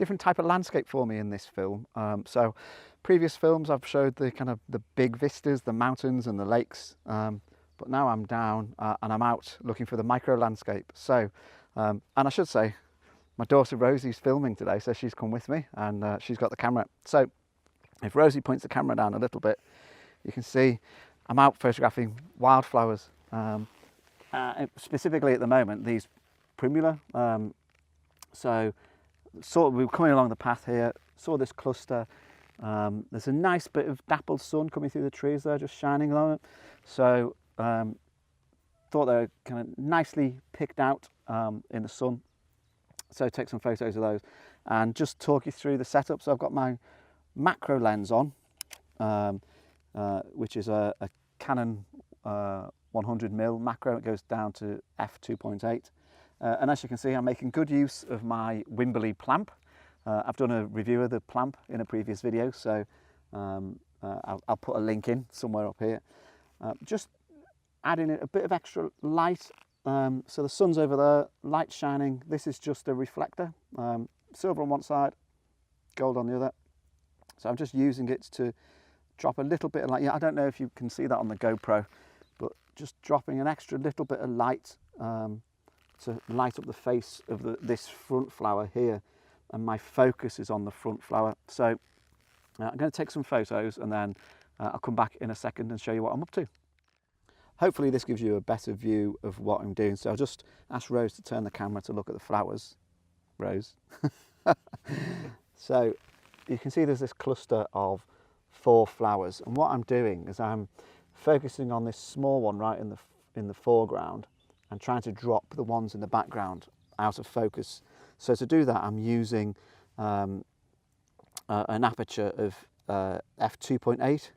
different type of landscape for me in this film. So previous films I've showed the kind of the big vistas, the mountains and the lakes, but now I'm down and I'm out looking for the micro landscape. So, and I should say, my daughter Rosie's filming today, so she's come with me and she's got the camera. So if Rosie points the camera down a little bit, you can see I'm out photographing wildflowers. Specifically at the moment, these primula. So we were coming along the path here, saw this cluster. There's a nice bit of dappled sun coming through the trees there, just shining on it. So thought they were kind of nicely picked out in the sun. So take some photos of those and just talk you through the setup. So I've got my macro lens on, which is a Canon 100mm macro. It goes down to f2.8. And as you can see, I'm making good use of my Wimberley Plamp. I've done a review of the Plamp in a previous video, so I'll put a link in somewhere up here. Just adding a bit of extra light. So the sun's over there, light shining. This is just a reflector, silver on one side, gold on the other. So I'm just using it to drop a little bit of light. Yeah, I don't know if you can see that on the GoPro, but just dropping an extra little bit of light to light up the face of this front flower here, and my focus is on the front flower. So I'm going to take some photos and then I'll come back in a second and show you what I'm up to. Hopefully this gives you a better view of what I'm doing. So I'll just ask Rose to turn the camera to look at the flowers. Rose. So you can see there's this cluster of 4 flowers, and what I'm doing is I'm focusing on this small one right in the foreground and trying to drop the ones in the background out of focus. So to do that, I'm using an aperture of f2.8.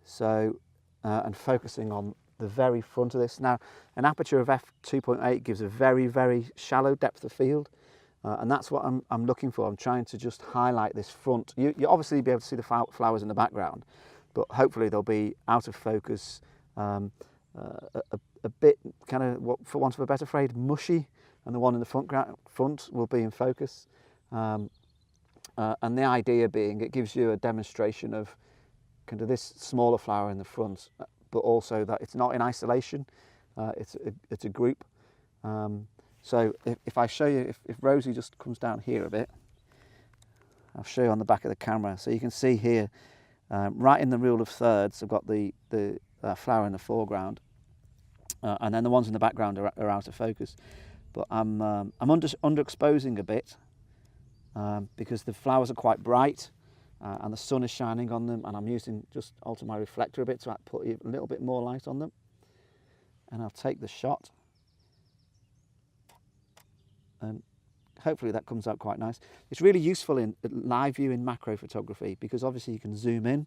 So and focusing on the very front of this. Now, an aperture of f2.8 gives a very, very shallow depth of field, and that's what I'm looking for. I'm trying to just highlight this front. You obviously be able to see the flowers in the background, but hopefully they'll be out of focus, a bit kind of, for want of a better phrase, mushy, and the one in the front will be in focus. And the idea being, it gives you a demonstration of kind of this smaller flower in the front, but also that it's not in isolation, it's a group. So if I show you, if Rosie just comes down here a bit, I'll show you on the back of the camera. So you can see here, right in the rule of thirds, I've got the flower in the foreground, and then the ones in the background are out of focus. But I'm underexposing a bit because the flowers are quite bright. And the sun is shining on them, and I'm using just alter my reflector a bit to put a little bit more light on them. And I'll take the shot, and hopefully that comes out quite nice. It's really useful in live view in macro photography, because obviously you can zoom in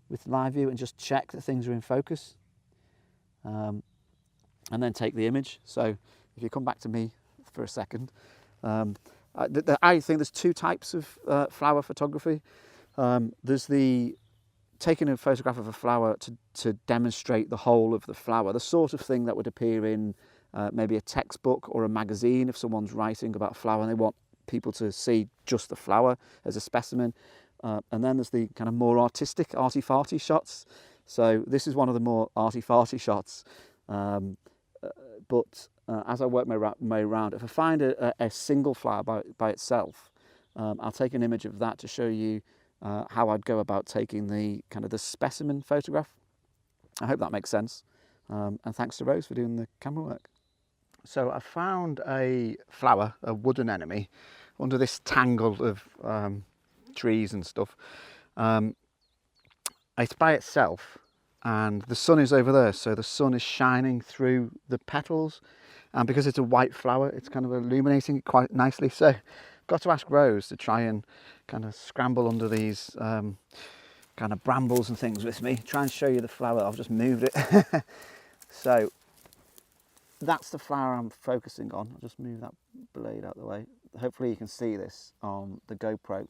with live view and just check that things are in focus, and then take the image. So if you come back to me for a second, I think there's 2 types of flower photography. There's the taking a photograph of a flower to demonstrate the whole of the flower, the sort of thing that would appear in maybe a textbook or a magazine if someone's writing about a flower and they want people to see just the flower as a specimen. And then there's the kind of more artistic, arty-farty shots. So this is one of the more arty-farty shots. But as I work my way around, if I find a single flower by itself, I'll take an image of that to show you how I'd go about taking the kind of the specimen photograph. I hope that makes sense. And thanks to Rose for doing the camera work. So I found a flower, a wood anemone, under this tangle of trees and stuff. It's by itself, and the sun is over there, so the sun is shining through the petals, and because it's a white flower, it's kind of illuminating it quite nicely. So got to ask Rose to try and kind of scramble under these kind of brambles and things with me, try and show you the flower. I've just moved it. So that's the flower I'm focusing on. I'll just move that blade out of the way. Hopefully you can see this on the GoPro,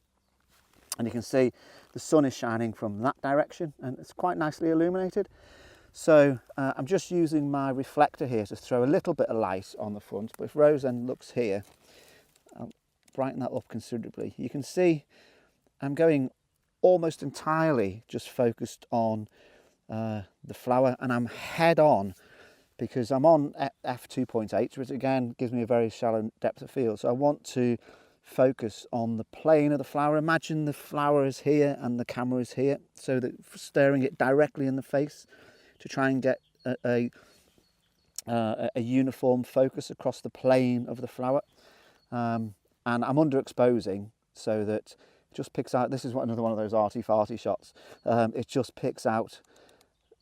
and you can see the sun is shining from that direction and it's quite nicely illuminated. So I'm just using my reflector here to throw a little bit of light on the front, but if Rose then looks here, I'll brighten that up considerably. You can see I'm going almost entirely just focused on the flower, and I'm head on because I'm on f2.8, which again gives me a very shallow depth of field. So I want to focus on the plane of the flower. Imagine the flower is here and the camera is here, so that staring it directly in the face to try and get a uniform focus across the plane of the flower. And I'm underexposing so that it just picks out, this is another one of those arty-farty shots, it just picks out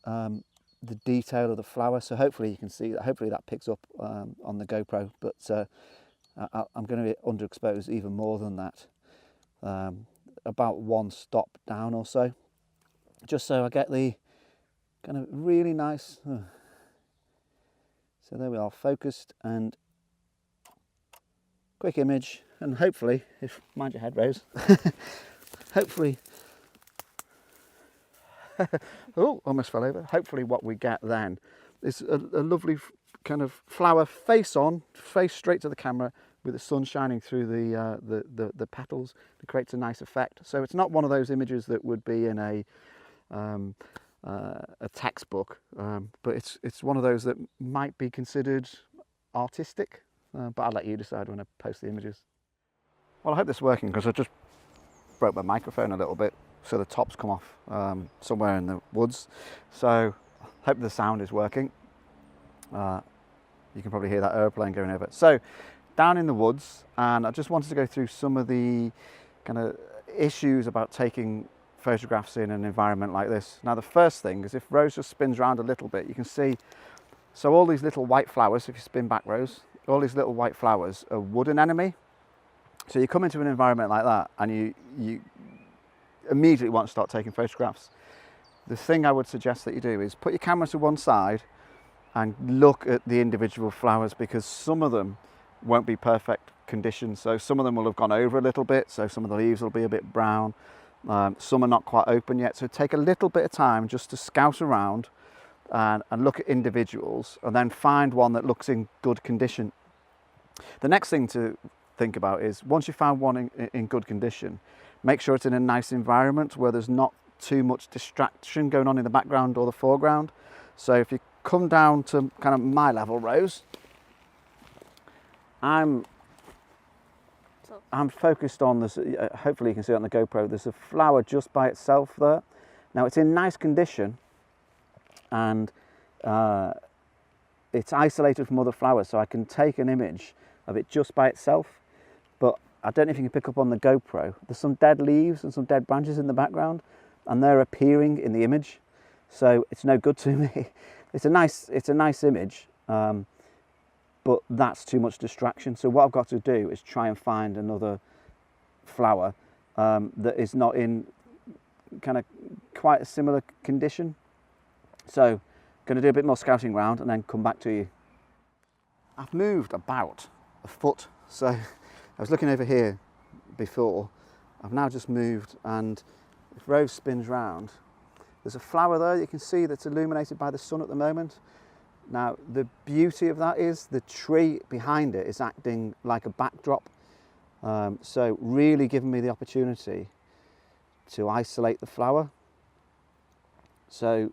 the detail of the flower. So hopefully you can see that, hopefully that picks up on the GoPro, but I'm going to be underexposed even more than that, about 1 stop down or so, just so I get the kind of really nice, so there we are, focused and quick image. And hopefully, if, mind your head, Rose, hopefully, oh, almost fell over. Hopefully what we get then is a lovely kind of flower face on, face straight to the camera, with the sun shining through the petals. It creates a nice effect. So it's not one of those images that would be in a textbook, but it's one of those that might be considered artistic, but I'll let you decide when I post the images. Well, I hope this is working, because I just broke my microphone a little bit, so the tops come off somewhere in the woods. So I hope the sound is working. You can probably hear that airplane going over. So down in the woods, and I just wanted to go through some of the kind of issues about taking photographs in an environment like this. Now the first thing is, if Rose just spins around a little bit, you can see, so all these little white flowers, if you spin back, Rose, all these little white flowers are wood anemone. So you come into an environment like that and you immediately want to start taking photographs. The thing I would suggest that you do is put your camera to one side and look at the individual flowers, because some of them won't be perfect condition. So some of them will have gone over a little bit, so some of the leaves will be a bit brown. Some are not quite open yet. So take a little bit of time just to scout around and look at individuals, and then find one that looks in good condition. The next thing to think about is, once you found one in good condition, make sure it's in a nice environment where there's not too much distraction going on in the background or the foreground. So if you come down to kind of my level, Rose, I'm focused on this. Hopefully you can see it on the GoPro. There's a flower just by itself there. Now it's in nice condition, and it's isolated from other flowers, so I can take an image of it just by itself. But I don't know if you can pick up on the GoPro, there's some dead leaves and some dead branches in the background, and they're appearing in the image, so it's no good to me. It's a nice image, but that's too much distraction. So what I've got to do is try and find another flower that is not in kind of quite a similar condition. So I'm going to do a bit more scouting around and then come back to you. I've moved about a foot, so I was looking over here before. I've now just moved, and if Rose spins round, there's a flower there you can see that's illuminated by the sun at the moment. Now the beauty of that is the tree behind it is acting like a backdrop, so really giving me the opportunity to isolate the flower. So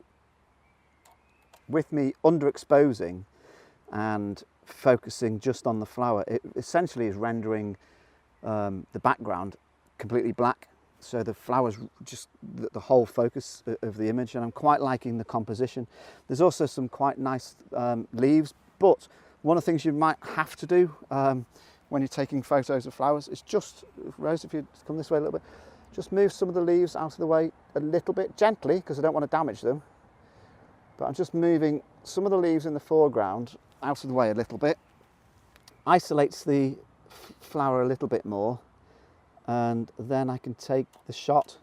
with me underexposing and focusing just on the flower, it essentially is rendering the background completely black, so the flowers just the whole focus of the image, and I'm quite liking the composition. There's also some quite nice leaves, but one of the things you might have to do when you're taking photos of flowers is just, Rose, if you come this way a little bit, just move some of the leaves out of the way a little bit, gently, because I don't want to damage them, but I'm just moving some of the leaves in the foreground out of the way a little bit, isolates the flower a little bit more, and then I can take the shot.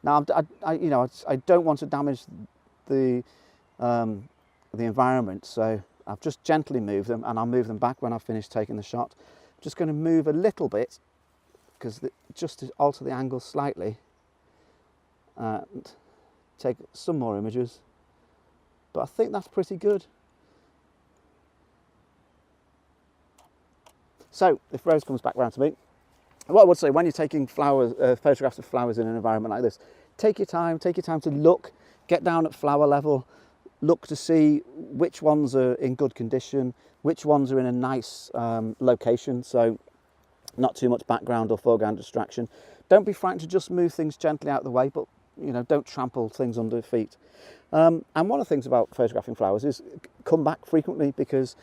Now I don't want to damage the environment, so I've just gently moved them, and I'll move them back when I've finished taking the shot. I'm just going to move a little bit, because just to alter the angle slightly, and take some more images, but I think that's pretty good. So if Rose comes back round to me, What I would say, when you're taking flowers, photographs of flowers in an environment like this, take your time to look, get down at flower level, look to see which ones are in good condition, which ones are in a nice location, so not too much background or foreground distraction. Don't be frightened to just move things gently out of the way, but you know, don't trample things under your feet. And one of the things about photographing flowers is come back frequently, because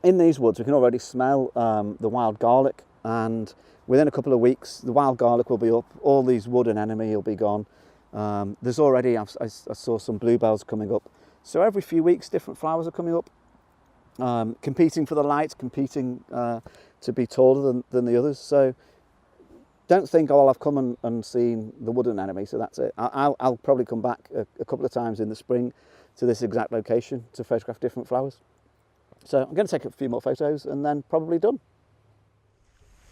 in these woods we can already smell the wild garlic, and within a couple of weeks the wild garlic will be up, all these wood anemone will be gone. There's already, I saw some bluebells coming up, so every few weeks different flowers are coming up, competing for the light, competing to be taller than the others. So don't think, oh, well, I've come and seen the wood anemone, so that's it. I'll probably come back a couple of times in the spring to this exact location to photograph different flowers. So I'm going to take a few more photos and then probably done.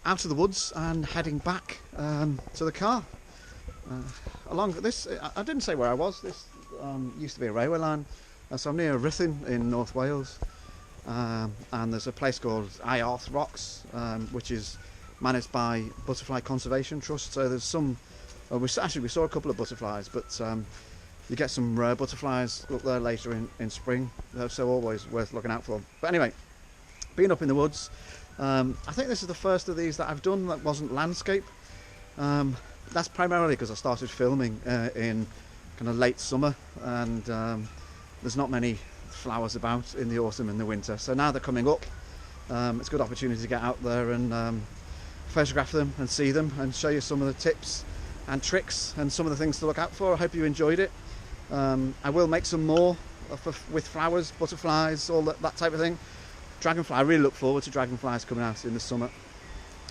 Out of the woods and heading back to the car. Along this, I didn't say where I was. This used to be a railway line, so I'm near Ruthin in North Wales, and there's a place called Iarth Rocks, which is managed by Butterfly Conservation Trust. So there's some, we saw a couple of butterflies, but you get some rare butterflies up there later in spring, so always worth looking out for. But anyway, being up in the woods, I think this is the first of these that I've done that wasn't landscape. That's primarily because I started filming in kind of late summer, and there's not many flowers about in the autumn and the winter. So now they're coming up, it's a good opportunity to get out there and photograph them and see them and show you some of the tips and tricks and some of the things to look out for. I hope you enjoyed it. I will make some more with flowers, butterflies, all that type of thing. Dragonfly, I really look forward to dragonflies coming out in the summer.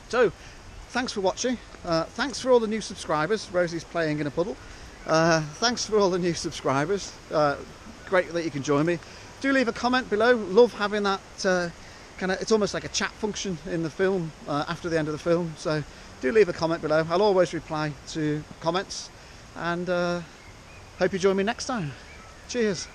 So thanks for watching. Thanks for all the new subscribers. Rosie's playing in a puddle. Thanks for all the new subscribers. Great that you can join me. Do leave a comment below. Love having that kind of, it's almost like a chat function in the film after the end of the film. So do leave a comment below. I'll always reply to comments, and hope you join me next time. Cheers.